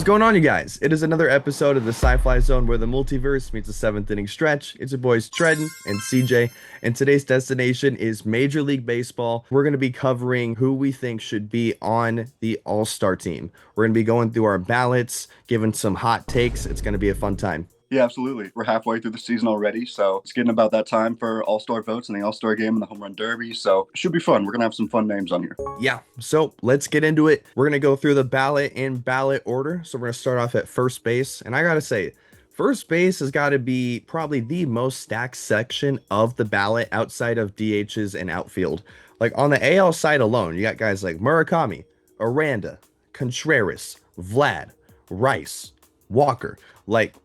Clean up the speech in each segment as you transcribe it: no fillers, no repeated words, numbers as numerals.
What's going on, you guys? It is another episode of the Sci-Fly Zone where the multiverse meets a seventh inning stretch. It's your boys Trenton and CJ, and today's destination is Major League Baseball. We're going to be covering who we think should be on the All-Star team. We're going to be going through our ballots, giving some hot takes. It's going to be a fun time. Yeah, absolutely. We're halfway through the season already, so it's getting about that time for All-Star votes and the All-Star game and the Home Run Derby, so it should be fun. We're going to have some fun names on here. Yeah, so let's get into it. We're going to go through the ballot in ballot order. So we're going to start off at first base, and I got to say, first base has got to be probably the most stacked section of the ballot outside of DHs and outfield. Like on the AL side alone, you got guys like Murakami, Aranda, Contreras, Vlad, Rice, Walker. Like,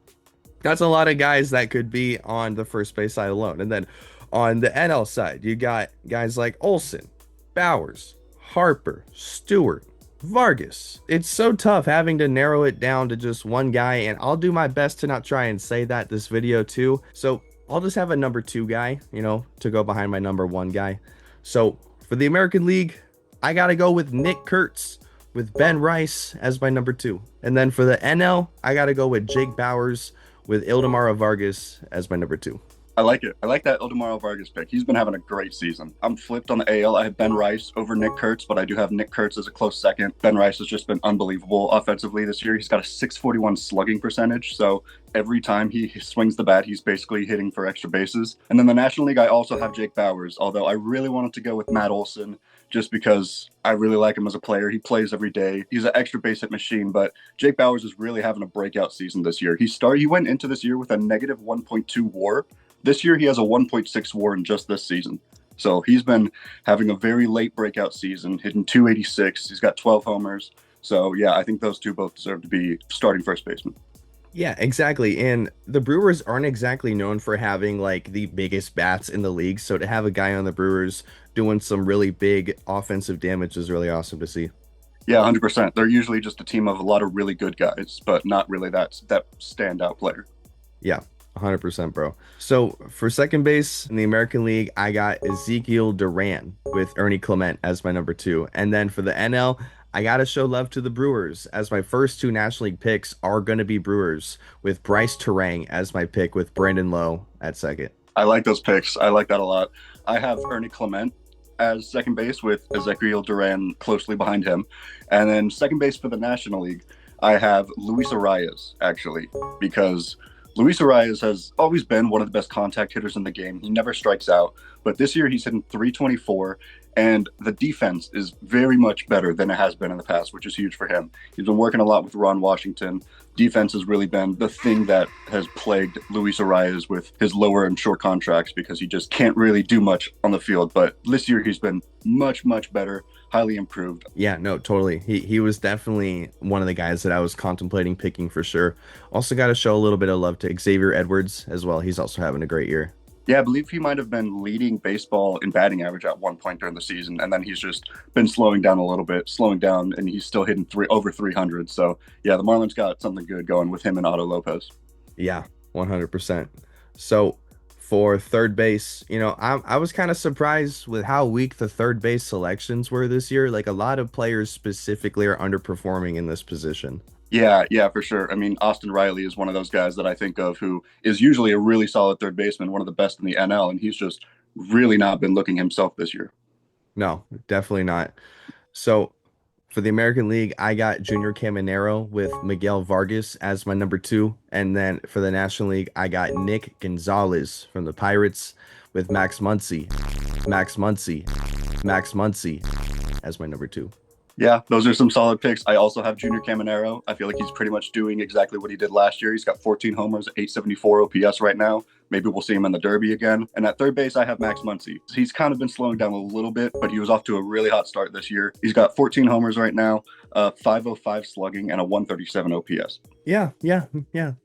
that's a lot of guys that could be on the first base side alone. And then on the NL side, you got guys like Olson, Bowers, Harper, Stewart, Vargas. It's so tough having to narrow it down to just one guy, and I'll do my best to not try and say that this video too. So I'll just have a number two guy, to go behind my number one guy. So for the American League, I gotta go with Nick Kurtz with Ben Rice as my number two. And then for the NL, I gotta go with Jake Bowers with Ildemaro Vargas as my number two. I like it. I like that Ildemaro Vargas pick. He's been having a great season. I'm flipped on the AL. I have Ben Rice over Nick Kurtz, but I do have Nick Kurtz as a close second. Ben Rice has just been unbelievable offensively this year. He's got a 641 slugging percentage, so every time he swings the bat, he's basically hitting for extra bases. And then the National League, I also have Jake Bowers, although I really wanted to go with Matt Olson just because I really like him as a player. He plays every day. He's an extra base hit machine, but Jake Bowers is really having a breakout season this year. He went into this year with a negative 1.2 WAR. This year, he has a 1.6 WAR in just this season. So he's been having a very late breakout season, hitting 286. He's got 12 homers. So, yeah, I think those two both deserve to be starting first baseman. Yeah, exactly. And the Brewers aren't exactly known for having like the biggest bats in the league. So to have a guy on the Brewers doing some really big offensive damage is really awesome to see. Yeah, 100%. They're usually just a team of a lot of really good guys, but not really that standout player. Yeah. 100%, bro. So for second base in the American League, I got Ezekiel Duran with Ernie Clement as my number two. And then for the NL, I got to show love to the Brewers, as my first two National League picks are going to be Brewers, with Bryce Terang as my pick with Brandon Lowe at second. I like those picks. I like that a lot. I have Ernie Clement as second base with Ezekiel Duran closely behind him. And then second base for the National League, I have Luis Arias, actually, because Luis Arias has always been one of the best contact hitters in the game. He never strikes out, but this year he's hitting 324, and the defense is very much better than it has been in the past, which is huge for him. He's been working a lot with Ron Washington. Defense has really been the thing that has plagued Luis Arias with his lower and short contracts because he just can't really do much on the field. But this year he's been much, much better, highly improved. Yeah, no, totally. He was definitely one of the guys that I was contemplating picking for sure. Also got to show a little bit of love to Xavier Edwards as well. He's also having a great year. Yeah, I believe he might have been leading baseball in batting average at one point during the season, and then he's just been slowing down, and he's still hitting over 300. So, yeah, the Marlins got something good going with him and Otto Lopez. Yeah, 100%. So, for third base, I was kind of surprised with how weak the third base selections were this year. Like, a lot of players specifically are underperforming in this position. Yeah, for sure. I mean, Austin Riley is one of those guys that I think of who is usually a really solid third baseman, one of the best in the NL, and he's just really not been looking himself this year. No, definitely not. So for the American League, I got Junior Caminero with Miguel Vargas as my number two. And then for the National League, I got Nick Gonzalez from the Pirates with Max Muncy as my number two. Yeah, those are some solid picks. I also have Junior Caminero. I feel like he's pretty much doing exactly what he did last year. He's got 14 homers, 874 OPS right now. Maybe we'll see him in the Derby again. And at third base, I have Max Muncy. He's kind of been slowing down a little bit, but he was off to a really hot start this year. He's got 14 homers right now, 505 slugging, and a 137 OPS. Yeah,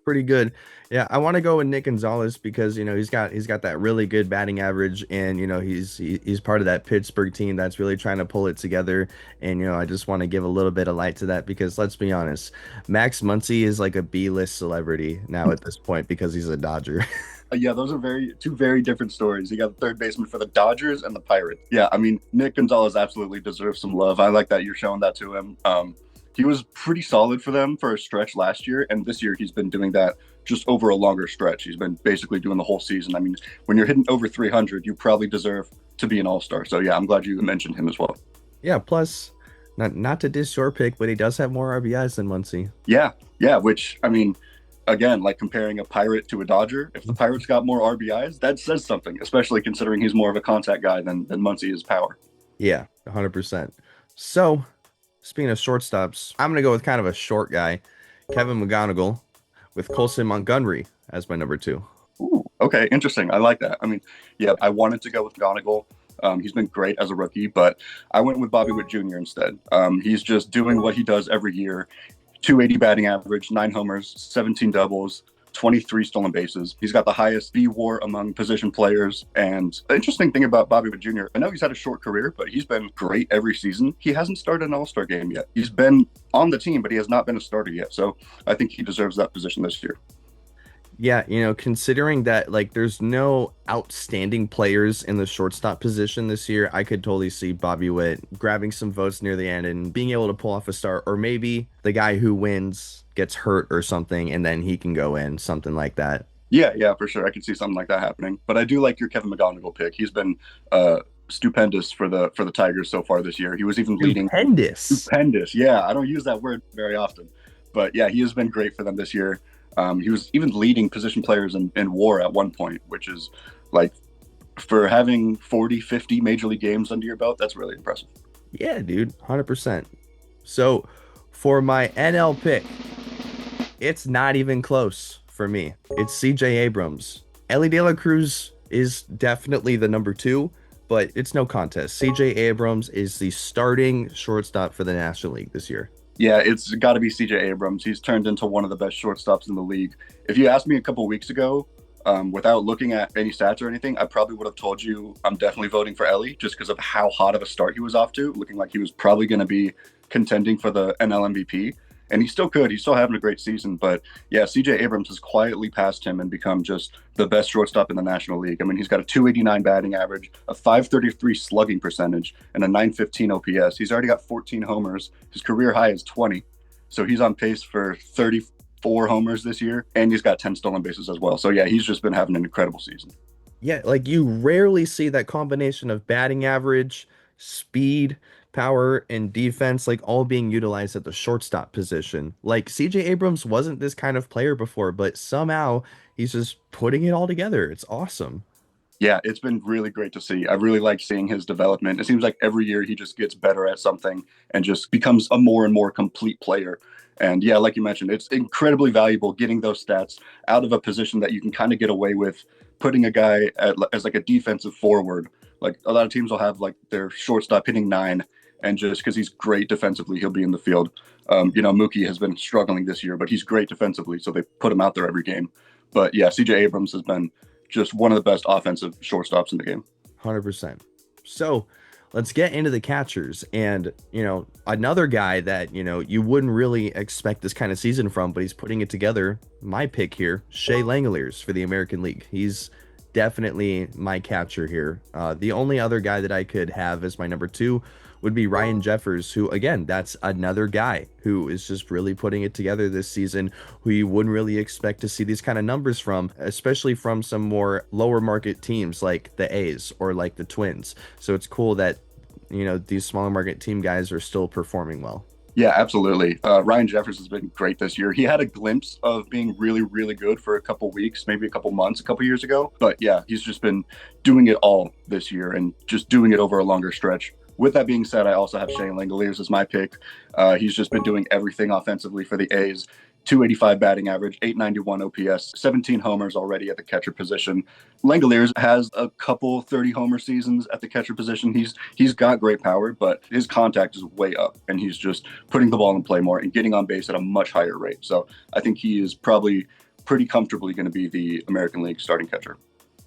pretty good. Yeah, I want to go with Nick Gonzalez because he's got that really good batting average, and he's part of that Pittsburgh team that's really trying to pull it together. And I just want to give a little bit of light to that because let's be honest, Max Muncy is like a B-list celebrity now at this point because he's a Dodger. Yeah, those are two very different stories. You got the third baseman for the Dodgers and the Pirates. Yeah, I mean, Nick Gonzalez absolutely deserves some love. I like that you're showing that to him. He was pretty solid for them for a stretch last year, and this year he's been doing that just over a longer stretch. He's been basically doing the whole season. I mean, when you're hitting over 300, you probably deserve to be an all-star. So yeah, I'm glad you mentioned him as well. Yeah, plus not to diss your pick, but he does have more RBIs than Muncy. Yeah, yeah, which I mean, again, like comparing a Pirate to a Dodger, if the Pirates got more RBIs, that says something, especially considering he's more of a contact guy than Muncy is power. Yeah, 100%. So, speaking of shortstops, I'm going to go with kind of a short guy, Kevin McGonigal, with Colson Montgomery as my number two. Ooh, okay, interesting. I like that. I mean, yeah, I wanted to go with McGonigal. He's been great as a rookie, but I went with Bobby Witt Jr. instead. He's just doing what he does every year. 280 batting average, 9 homers, 17 doubles, 23 stolen bases. He's got the highest B WAR among position players. And the interesting thing about Bobby Witt Jr., I know he's had a short career, but he's been great every season. He hasn't started an all-star game yet. He's been on the team, but he has not been a starter yet. So I think he deserves that position this year. Yeah, considering that like there's no outstanding players in the shortstop position this year, I could totally see Bobby Witt grabbing some votes near the end and being able to pull off a start, or maybe the guy who wins gets hurt or something and then he can go in, something like that. Yeah, yeah, for sure. I could see something like that happening. But I do like your Kevin McGonigal pick. He's been stupendous for the Tigers so far this year. He was even leading Stupendous. stupendous. Yeah, I don't use that word very often, but yeah, he has been great for them this year. He was even leading position players in WAR at one point, which is like for having 40, 50 major league games under your belt, that's really impressive. Yeah, dude, 100%. So for my NL pick, it's not even close for me. It's CJ Abrams. Ellie De La Cruz is definitely the number two, but it's no contest. CJ Abrams is the starting shortstop for the National League this year. Yeah, it's got to be CJ Abrams. He's turned into one of the best shortstops in the league. If you asked me a couple weeks ago, without looking at any stats or anything, I probably would have told you I'm definitely voting for Ellie just because of how hot of a start he was off to, looking like he was probably going to be contending for the NL MVP. And he still could. He's still having a great season. But yeah, CJ Abrams has quietly passed him and become just the best shortstop in the National League. I mean, he's got a 289 batting average, a 533 slugging percentage, and a 915 OPS. He's already got 14 homers. His career high is 20. So he's on pace for 34 homers this year. And he's got 10 stolen bases as well. So yeah, he's just been having an incredible season. Yeah, like you rarely see that combination of batting average, speed, power, and defense like all being utilized at the shortstop position. Like CJ Abrams wasn't this kind of player before, but somehow he's just putting it all together. It's awesome. Yeah, it's been really great to see. I really like seeing his development. It seems like every year he just gets better at something and just becomes a more and more complete player. And yeah, like you mentioned, it's incredibly valuable getting those stats out of a position that you can kind of get away with putting a guy as like a defensive forward. Like a lot of teams will have like their shortstop hitting 9, and just because he's great defensively, he'll be in the field. Mookie has been struggling this year, but he's great defensively, so they put him out there every game. But yeah, CJ Abrams has been just one of the best offensive shortstops in the game. 100%. So let's get into the catchers. And, another guy that, you wouldn't really expect this kind of season from, but he's putting it together. My pick here, Shea Langeliers for the American League. He's definitely my catcher here. The only other guy that I could have as my number two would be Ryan Jeffers, who, again, that's another guy who is just really putting it together this season, who you wouldn't really expect to see these kind of numbers from, especially from some more lower market teams like the A's or like the Twins. So it's cool that, these smaller market team guys are still performing well. Yeah, absolutely. Ryan Jeffers has been great this year. He had a glimpse of being really, really good for a couple weeks, maybe a couple months, a couple years ago. But yeah, he's just been doing it all this year and just doing it over a longer stretch. With that being said, I also have Shea Langeliers as my pick. He's just been doing everything offensively for the A's. 285 batting average, 891 OPS, 17 homers already at the catcher position. Langeliers has a couple 30 homer seasons at the catcher position. He's got great power, but his contact is way up, and he's just putting the ball in play more and getting on base at a much higher rate. So I think he is probably pretty comfortably going to be the American League starting catcher.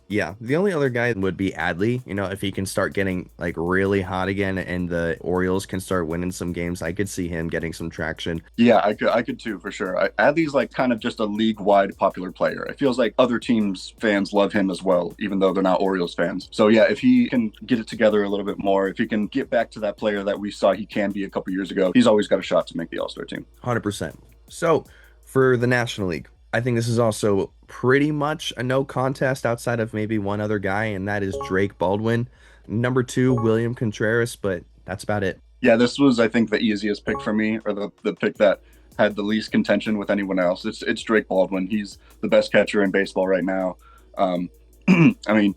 Yeah, the only other guy would be Adley. If he can start getting like really hot again and the Orioles can start winning some games, I could see him getting some traction. Yeah, I could too for sure. Adley's like kind of just a league-wide popular player. It feels like other teams' fans love him as well, even though they're not Orioles fans. So yeah, if he can get it together a little bit more, if he can get back to that player that we saw he can be a couple years ago, he's always got a shot to make the All-Star team. 100%. So for the National League, I think this is also pretty much a no contest outside of maybe one other guy, and that is Drake Baldwin. Number two, William Contreras, but that's about it. Yeah, this was I think the easiest pick for me, or the pick that had the least contention with anyone else. It's Drake Baldwin. He's the best catcher in baseball right now. Um, I mean,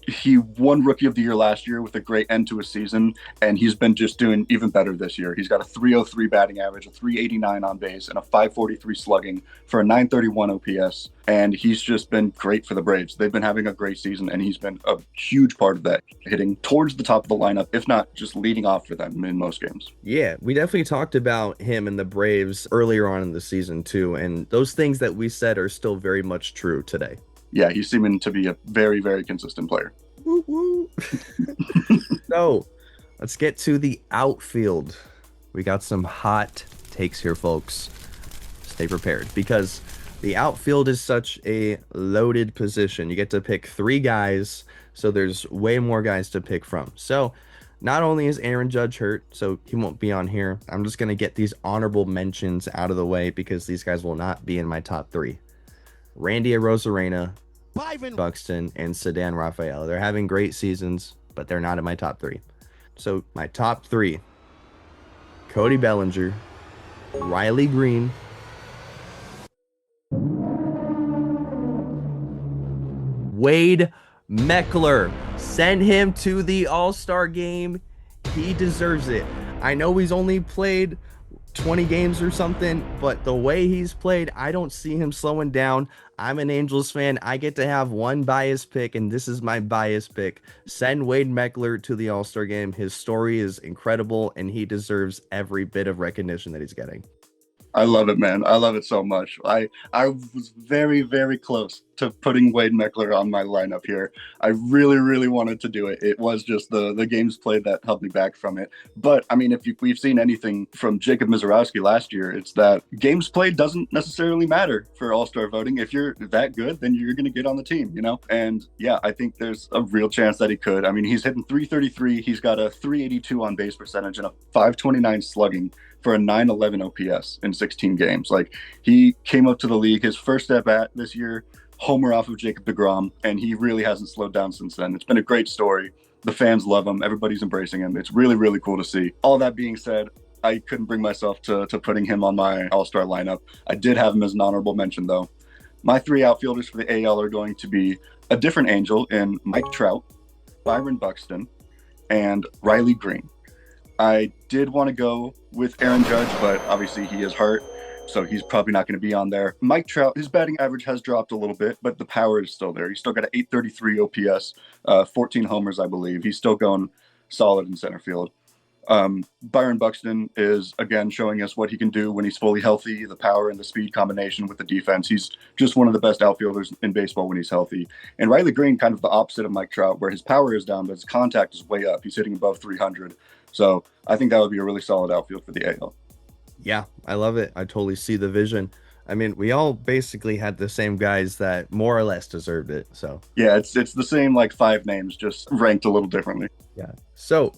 he won Rookie of the Year last year with a great end to his season, and he's been just doing even better this year. He's got a 303 batting average, a 389 on base, and a 543 slugging for a 931 OPS. And he's just been great for the Braves. They've been having a great season, and he's been a huge part of that, hitting towards the top of the lineup, if not just leading off for them in most games. Yeah, we definitely talked about him and the Braves earlier on in the season too, and those things that we said are still very much true today. Yeah, he's seeming to be a very, very consistent player. Woo woo. So let's get to the outfield. We got some hot takes here, folks. Stay prepared because the outfield is such a loaded position. You get to pick three guys, so there's way more guys to pick from. So not only is Aaron Judge hurt, so he won't be on here, I'm just going to get these honorable mentions out of the way because these guys will not be in my top three. Randy Arozarena, Buxton, and Sedan Rafael. They're having great seasons, but they're not in my top three. So my top three: Cody Bellinger, Riley Green, Wade Meckler. Send him to the All-Star game. He deserves it. I know he's only played 20 games or something, but the way he's played, I don't see him slowing down. I'm an Angels fan. I get to have one bias pick, and this is my bias pick. Send Wade Meckler to the All-Star game. His story is incredible, and he deserves every bit of recognition that he's getting. I love it, man. I love it so much. I was very, very close to putting Wade Meckler on my lineup here. I really, really wanted to do it. It was just the games played that held me back from it. But I mean, we've seen anything from Jacob Mizorowski last year, it's that games played doesn't necessarily matter for All-Star voting. If you're that good, then you're going to get on the team, you know? And yeah, I think there's a real chance that he could. I mean, he's hitting 333. He's got a 382 on base percentage and a 529 slugging for a 911 OPS in 16 games. Like, he came up to the league, his first at bat this year, homer off of Jacob deGrom, and he really hasn't slowed down since then. It's been a great story. The fans love him. Everybody's embracing him. It's really, really cool to see. All that being said, I couldn't bring myself to putting him on my All-Star lineup. I did have him as an honorable mention, though. My three outfielders for the AL are going to be a different Angel in Mike Trout, Byron Buxton, and Riley Green. I did want to go with Aaron Judge, but obviously he is hurt, so he's probably not going to be on there. Mike Trout, his batting average has dropped a little bit, but the power is still there. He's still got an 833 OPS, 14 homers, I believe. He's still going solid in center field. Byron Buxton is, again, showing us what he can do when he's fully healthy, the power and the speed combination with the defense. He's just one of the best outfielders in baseball when he's healthy. And Riley Green, kind of the opposite of Mike Trout, where his power is down, but his contact is way up. He's hitting above 300. So I think that would be a really solid outfield for the AL. Yeah, I love it. I totally see the vision. I mean, we all basically had the same guys that more or less deserved it. So yeah, it's the same like five names, just ranked a little differently. yeah. So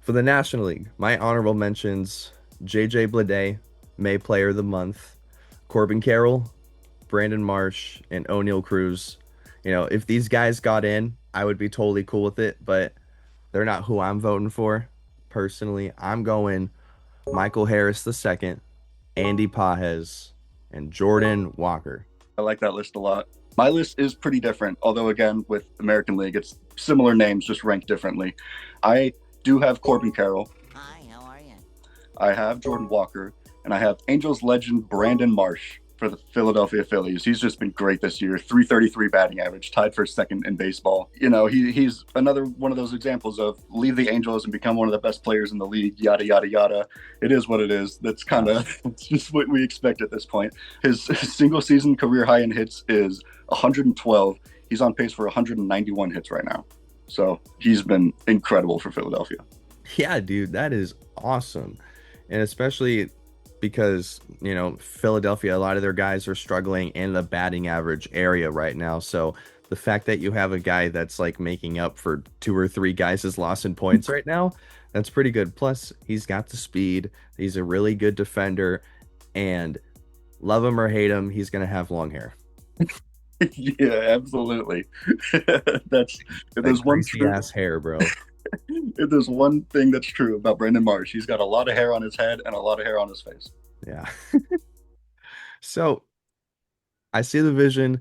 for the National League, my honorable mentions: JJ Bleday, May Player of the Month, Corbin Carroll, Brandon Marsh, and O'Neal Cruz. If these guys got in, I would be totally cool with it, but they're not who I'm voting for. Personally, I'm going Michael Harris II, Andy Pages, and Jordan Walker. I like that list a lot. My list is pretty different, although again, with American League, it's similar names, just ranked differently. I do have Corbin Carroll. Hi, how are you? I have Jordan Walker, and I have Angels legend Brandon Marsh for the Philadelphia Phillies. He's just been great this year. 333 batting average, tied for second in baseball. He's another one of those examples of leave the Angels and become one of the best players in the league, yada, yada, yada. It is what it is. That's kind of it's just what we expect at this point. His single season career high in hits is 112. He's on pace for 191 hits right now. So he's been incredible for Philadelphia. Yeah, dude, that is awesome. And especially because, Philadelphia, a lot of their guys are struggling in the batting average area right now. So the fact that you have a guy that's like making up for two or three guys' loss in points right now, that's pretty good. Plus, he's got the speed. He's a really good defender. And love him or hate him, he's going to have long hair. Yeah, absolutely. That's if That there's one greasy true ass hair, bro. if there's one thing that's true about Brandon Marsh, he's got a lot of hair on his head and a lot of hair on his face. Yeah. So I see the vision.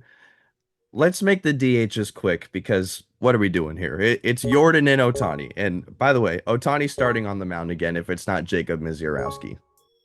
Let's make the DHs quick because what are we doing here? It's Jordan and Otani. And by the way, Otani starting on the mound again if it's not Jacob Misiorowski.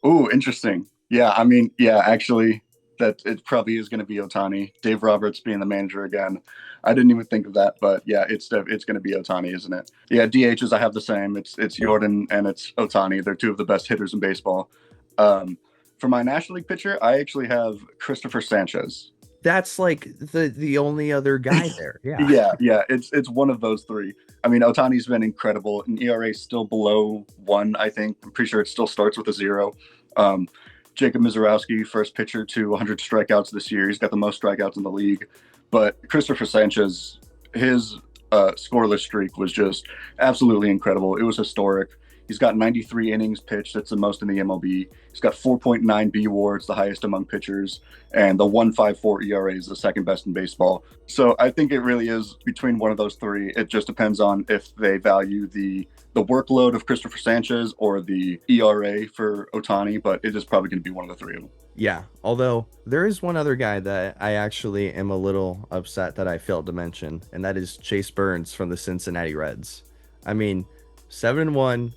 Ooh, interesting. Yeah, I mean, yeah, actually, that it probably is going to be Otani. Dave Roberts being the manager again. I didn't even think of that, but yeah, it's going to be Otani, isn't it? Yeah, DHs I have the same. It's Jordan and it's Otani. They're two of the best hitters in baseball. Um, for my National League pitcher, I actually have Christopher Sanchez. That's like the only other guy there. Yeah. Yeah, it's one of those three. I mean, Otani's been incredible, and ERA is still below 1. I think I'm pretty sure it still starts with a 0. Um, Jacob Misiorowski, first pitcher to 100 strikeouts this year. He's got the most strikeouts in the league. But Christopher Sanchez, his scoreless streak was just absolutely incredible. It was historic. He's got 93 innings pitched. That's the most in the MLB. He's got 4.9 B WARs, the highest among pitchers, and the 1.54 ERA is the second best in baseball. So I think it really is between one of those three. It just depends on if they value the workload of Christopher Sanchez or the ERA for Otani, but it is probably going to be one of the three of them. Yeah. Although there is one other guy that I actually am a little upset that I failed to mention, and that is Chase Burns from the Cincinnati Reds. I mean, 7-1,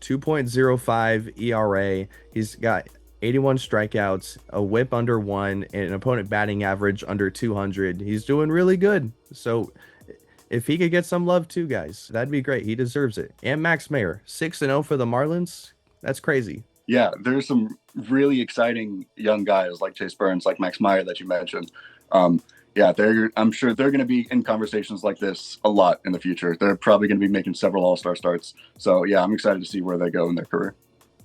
2.05 ERA. He's got 81 strikeouts, a whip under 1, and an opponent batting average under 200. He's doing really good. So if he could get some love too, guys, that'd be great. He deserves it. And Max Meyer, 6-0 for the Marlins. That's crazy. Yeah, there's some really exciting young guys like Chase Burns, like Max Meyer that you mentioned. Yeah, I'm sure they're going to be in conversations like this a lot in the future. They're probably going to be making several All-Star starts. So yeah, I'm excited to see where they go in their career.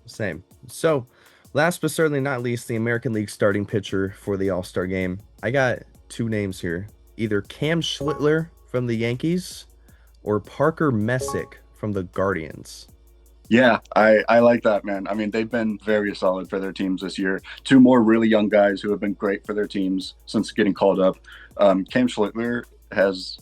Same. So last but certainly not least, the American League starting pitcher for the All-Star game. I got two names here. Either Cam Schlittler from the Yankees or Parker Messick from the Guardians. Yeah, I like that, man. I mean, they've been very solid for their teams this year. Two more really young guys who have been great for their teams since getting called up. Cam Schlittler has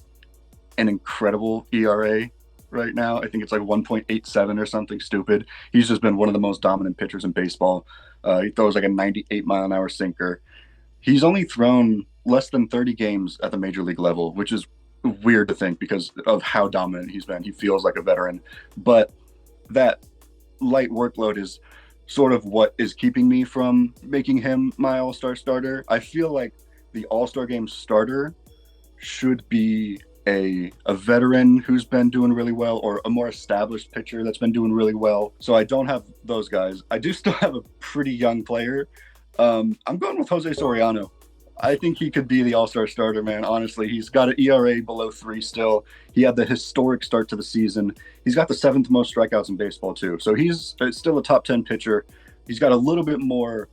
an incredible ERA right now. I think it's like 1.87 or something stupid. He's just been one of the most dominant pitchers in baseball. He throws like a 98-mile-an-hour sinker. He's only thrown less than 30 games at the major league level, which is weird to think because of how dominant he's been. He feels like a veteran, but that light workload is sort of what is keeping me from making him my all-star starter. I feel like the all-star game starter should be a veteran who's been doing really well or a more established pitcher that's been doing really well. So I don't have those guys. I do still have a pretty young player. I'm going with Jose Soriano. I think he could be the all-star starter, man. Honestly, he's got an ERA below 3 still. He had the historic start to the season. He's got the 7th most strikeouts in baseball, too. So he's still a top 10 pitcher. He's got a little bit more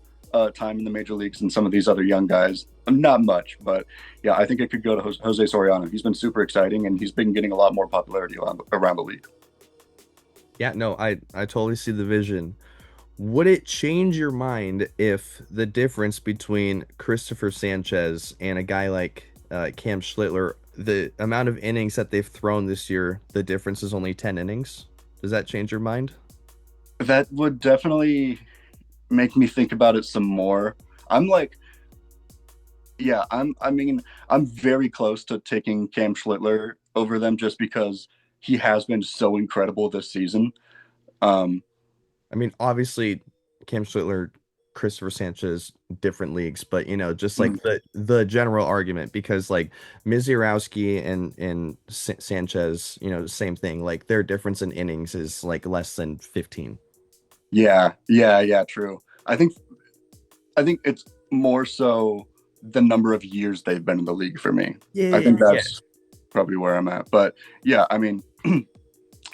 time in the major leagues than some of these other young guys. Not much, but yeah, I think it could go to Jose Soriano. He's been super exciting, and he's been getting a lot more popularity around the league. Yeah, no, I totally see the vision. Would it change your mind if the difference between Christopher Sanchez and a guy like Cam Schlittler, the amount of innings that they've thrown this year, the difference is only 10 innings? Does that change your mind? That would definitely make me think about it some more. I'm like, yeah, I mean, I'm very close to taking Cam Schlittler over them just because he has been so incredible this season. Um, I mean, obviously, Cam Schlittler, Christopher Sanchez, different leagues, but just like the general argument, because like Misiorowski and Sanchez, same thing. Like their difference in innings is like less than 15. yeah, true. I think it's more so the number of years they've been in the league for me. I Yeah, think yeah, that's probably where I'm at. But yeah, I mean,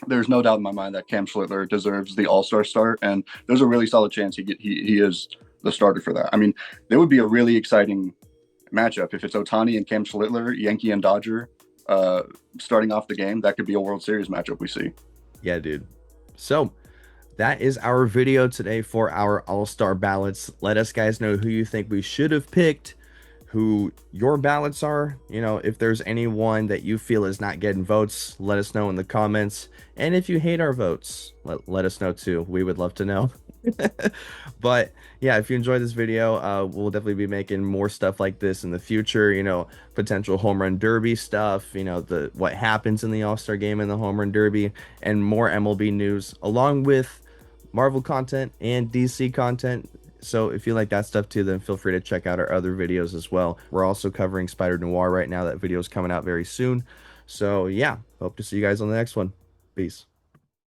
there's no doubt in my mind that Cam Schlittler deserves the All Star start, and there's a really solid chance he is the starter for that. I mean, there would be a really exciting matchup if it's Otani and Cam Schlittler, Yankee and Dodger, uh, starting off the game. That could be a World Series matchup we see. yeah, dude. So that is our video today for our all-star ballots. Let us guys know who you think we should have picked, who your ballots are. You know, if there's anyone that you feel is not getting votes, let us know in the comments. And if you hate our votes, let us know too. We would love to know. But yeah, if you enjoyed this video, we'll definitely be making more stuff like this in the future. You know, potential home run derby stuff, you know, the what happens in the all-star game and the home run derby, and more MLB news along with Marvel content and DC content. So if you like that stuff too, then feel free to check out our other videos as well. We're also covering Spider Noir right now. That video is coming out very soon. So yeah, hope to see you guys on the next one. Peace.